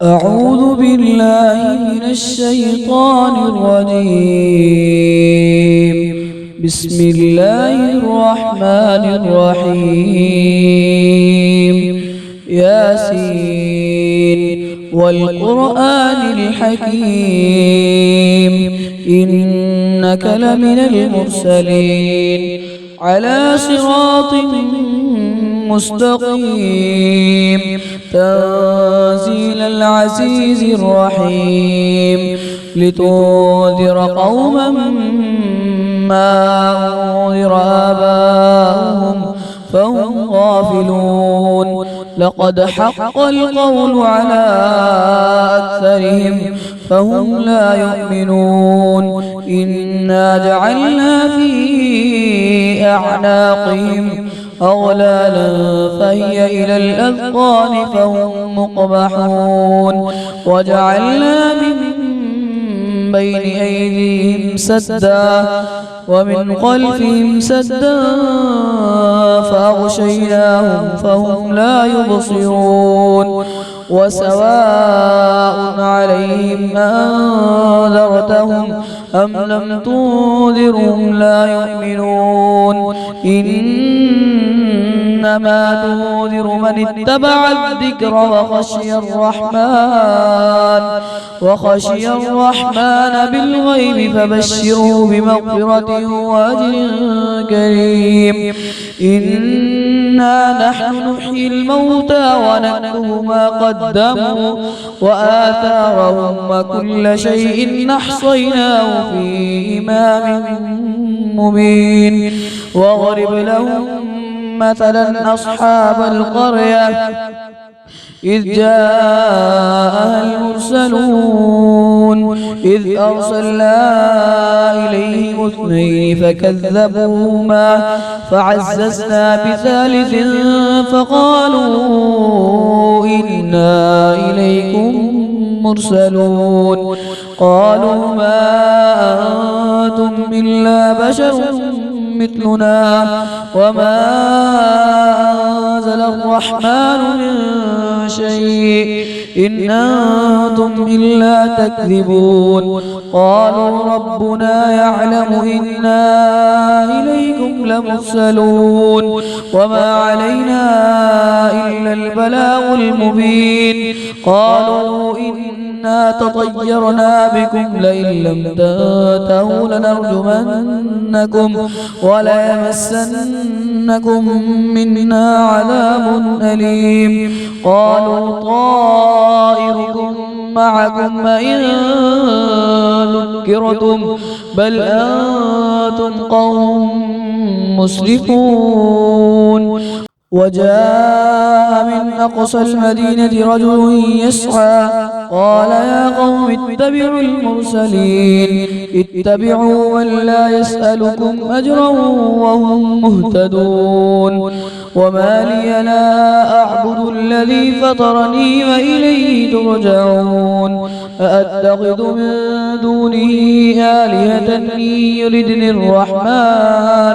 أعوذ بالله من الشيطان الرجيم. بسم الله الرحمن الرحيم. ياسين والقرآن الحكيم إنك لمن المرسلين على صراط مستقيم تنزيل العزيز الرحيم لتنذر قوما ما أنذر آباؤهم فهم غافلون لقد حق القول على أكثرهم فهم لا يؤمنون إنا جعلنا في أعناقهم أغلالا فهي إلى الأذقان فهم مقمحون وجعلنا من بين أيديهم سدا ومن خلفهم سدا فأغشيناهم فهم لا يبصرون وسواء عليهم أنذرتهم أم لم تنذرهم لا يؤمنون إنما تنذر من اتبع الذكر وخشي الرحمن بالغيب فبشره بمغفرة وأجر كريم إنا نحن نحيي الموتى ونكتب ما قدموا وآثارهم وكل شيء أحصيناه في إمام مبين واضرب لهم مثلا أصحاب القرية إذ جاءها المرسلون إذ أرسلنا إليهم اثنين فكذبوهما فعززنا بثالث فقالوا إنا إليكم مرسلون قالوا ما أنتم إلا بشر مثلنا وما أنزل الرحمن من شيء إن أنتم إلا تكذبون قالوا ربنا يعلم إنا إليكم لمرسلون وما علينا إلا البلاغ المبين قالوا إنا تطيرنا بكم لئن لم تنتهوا لنرجمنكم وليمسنكم منا عذاب أليم قالوا طائركم معكم إن ذكرتم بل أنتم قوم مسرفون وجاء من أقصى المدينة رجل يسعى قال يا قوم اتبعوا المرسلين اتبعوا من لا يسألكم أجرا وهم مهتدون وما لي لا أعبد الذي فطرني وإليه ترجعون أأتخذ من دونه آلهة إن يردني الرحمن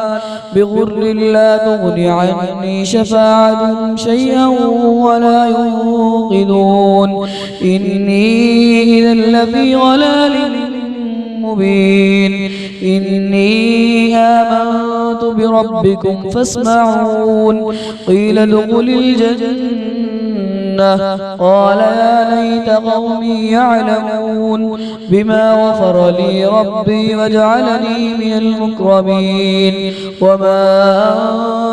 بضر لا تغن عني شفاعتهم شيئا ولا ينقذون إني إذا لفي ضلال مبين إني آمنت بربكم فاسمعون قيل ادخل الجنة قال يا ليت قومي يعلمون بما غفر لي ربي وجعلني من المكرمين وما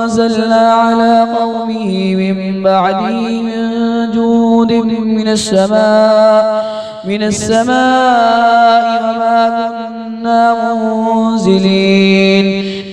أنزلنا على قومه من بعده من جود من السماء وما كنا منزلين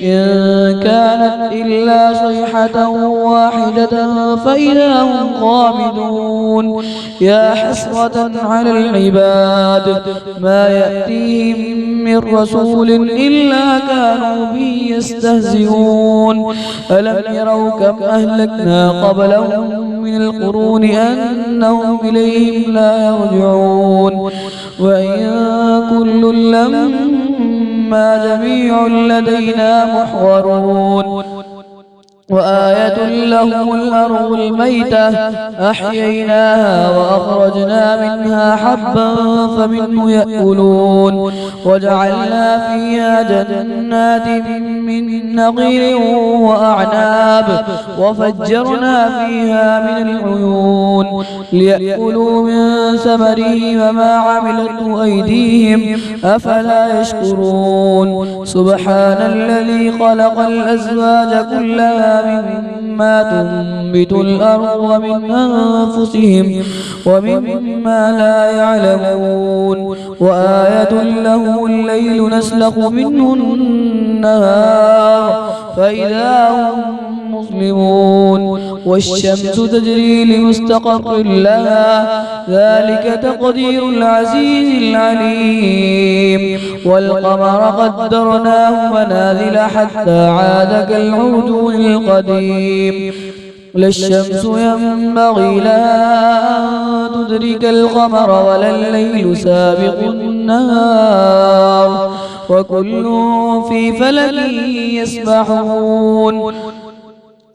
إن كانت إلا صيحة واحدة فإذا هم خامدون يا حسرة على العباد ما يأتيهم من رسول إلا كانوا به يستهزئون ألم يروا كم أهلكنا قبلهم من القرون أنهم إليهم لا يرجعون وإن كل لما جميع لدينا محضرون وآية لهم الأرض الميتة أحييناها وأخرجنا منها حبا فمنه يأكلون وجعلنا فيها جنات من نخيل وأعناب وفجرنا فيها من العيون ليأكلوا من ثمره وما عملته أيديهم أفلا يشكرون سبحان الذي خلق الأزواج كلها مما تنبت الأرض ومن أنفسهم ومما لا يعلمون وآية له الليل نسلخ منه النهار فإذا هم مظلمون والشمس تجري لمستقر لها ذلك تقدير العزيز العليم والقمر قدرناه منازل حتى عاد كالعرجون القديم لا الشمس ينبغي لها أن تدرك القمر ولا الليل سابق النهار وكل في فلك يسبحون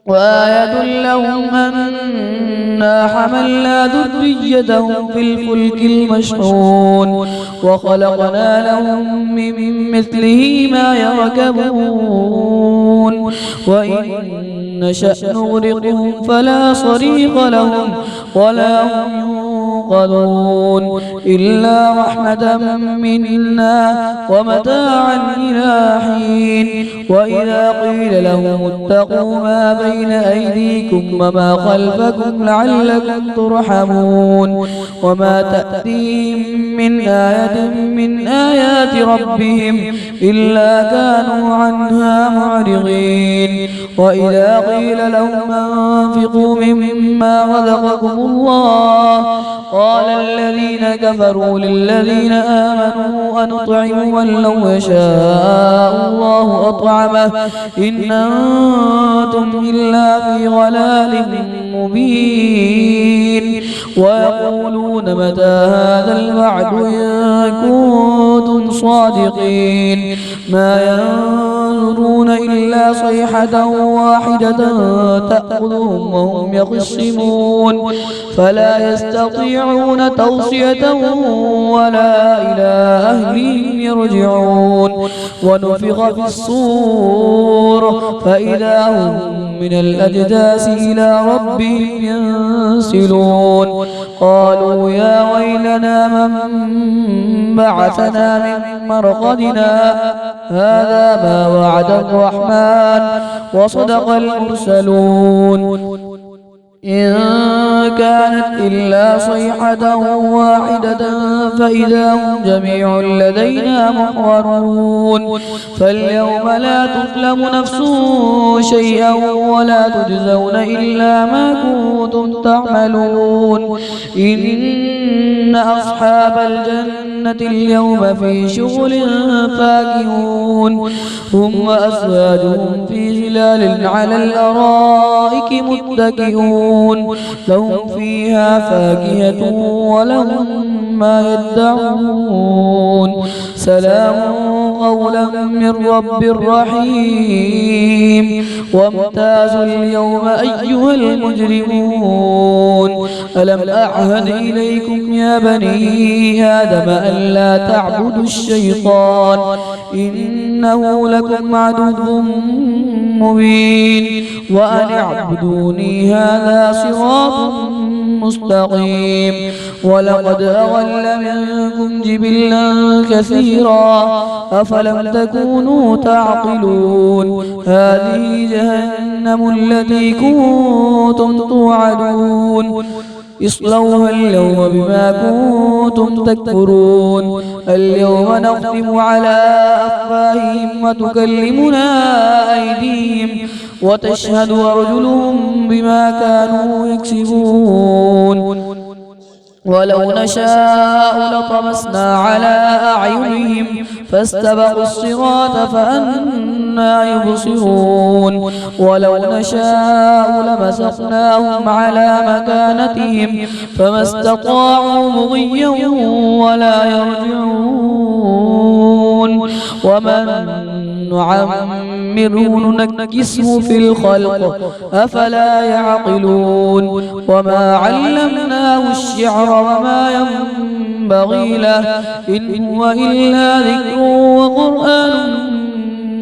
وآية لهم أنا حملنا ذريتهم في الفلك المشحون وخلقنا لهم من مثله ما يركبون وإن نشأ نغرقهم فلا صريخ لهم ولا هم ينقذون إلا رحمة منا ومتاعا إلى حين وإذا قيل لهم اتقوا ما بين أيديكم وما خلفكم لعلكم ترحمون وما تأتيهم من آية من آيات ربهم إلا كانوا عنها معرضين وإذا قيل لهم أنفقوا مما رزقكم الله قال الذين كفروا للذين آمنوا أنطعم من لو يشاء الله أطعمه إن أنتم إلا في ضلال مبين ويقولون متى هذا الوعد إن كنتم صادقين ما ينظرون إلا صيحة واحدة تأخذهم وهم يخصمون فلا يستطيعون توصية ولا إلى أهلهم يرجعون ونفخ في الصور فإذا هم من الأجداث إلى ربهم ينسلون قالوا يا ويلنا من بعثنا من مرقدنا هذا ما وعد الرحمن وصدق المرسلون إن كانت إلا صيحة واحدة فإذا هم جميع لدينا محضرون فاليوم لا تظلم نفس شيئا ولا تجزون إلا ما كنتم تعملون إن أصحاب الجنة اليوم في شغل فاكهون هم وأزواجهم في ظلال على الأرائك متكئون لهم فيها فاكهة ولهم ما يدعون سلام قولا من رب رحيم وامتازوا اليوم أيها المجرمون ألم أعهد إليكم يا بني آدم ألا تعبدوا الشيطان إنه لكم عدو مبين وأن اعبدوني هذا صراط مستقيم ولقد أضل منكم جبلا كثيرا أفلم تكونوا تعقلون هذه جهنم التي كنتم توعدون اصلوها اليوم بما كنتم تكفرون اليوم نختم على أفواههم وتكلمنا أيديهم وتشهد أرجلهم بما كانوا يكسبون ولو نشاء لطمسنا على أعينهم فاستبقوا الصراط فأنى يبصرون ولو نشاء لمسخناهم على مكانتهم فما استطاعوا مضيا ولا يرجعون ومن نعمره ننكسه في الخلق أفلا يعقلون وما علمناه الشعر وما ينبغي له إن هو إلا ذكر وقرآن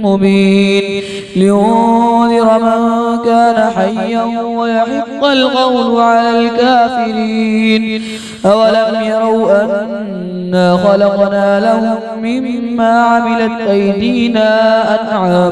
مبين لينذر من كان حيا ويحق القول على الكافرين أولم يروا أنا خلقنا لهم مما عملت أيدينا أنعاما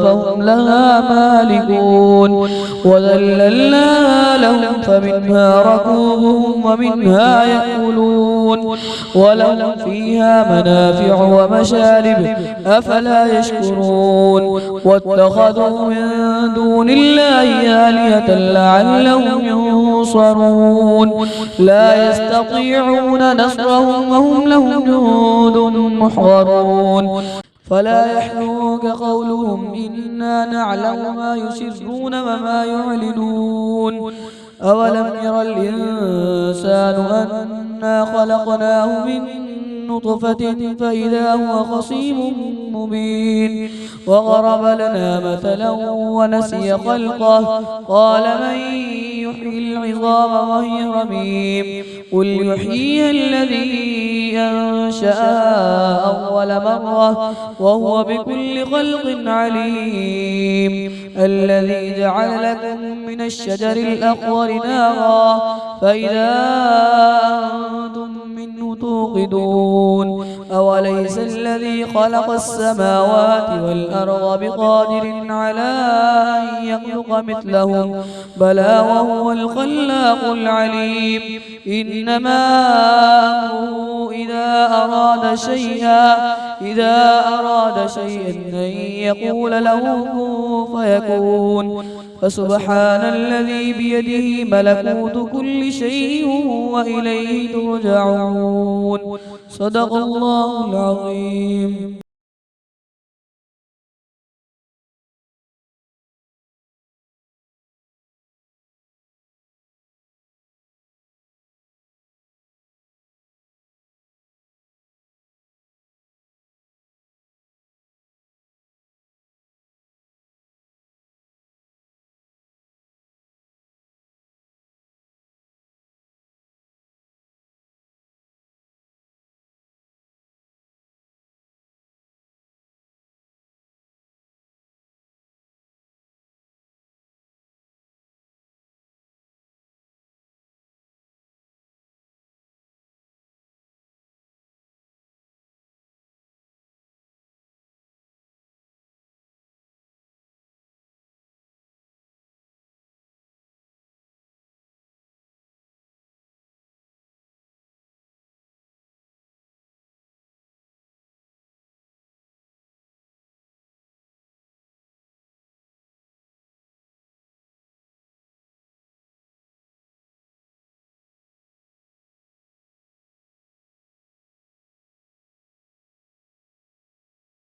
فهم لها مالكون وذللناها لهم فمنها ركوبهم ومنها يأكلون ولهم فيها منافع ومشارب أفلا يشكرون واتخذوا من دون الله آلهة لعلهم ينصرون لا يستطيعون نصرهم وهم لهم جند محضرون فلا يحزنك قولهم إنا نعلم ما يسرون وما يعلنون أولم ير الإنسان أنا خلقناه من نطفة فإذا هو خصيم مبين وضرب لنا مثلا ونسي خلقه قال من يحيي العظام وهي رميم قل يحييها الذي أنشأها أول مرة وهو بكل خلق عليم الذي جعل لكم من الشجر الأخضر نارا فإذا أنتم منه توقدون أوليس الذي خلق السماوات والأرض بقادر على أن يخلق مثلهم بلى وهو الخلاق العليم إنما أمره إذا أراد شيئا أن يقول له كن فيكون فسبحان الذي بيده ملكوت كل شيء وإليه ترجعون صدق الله العظيم.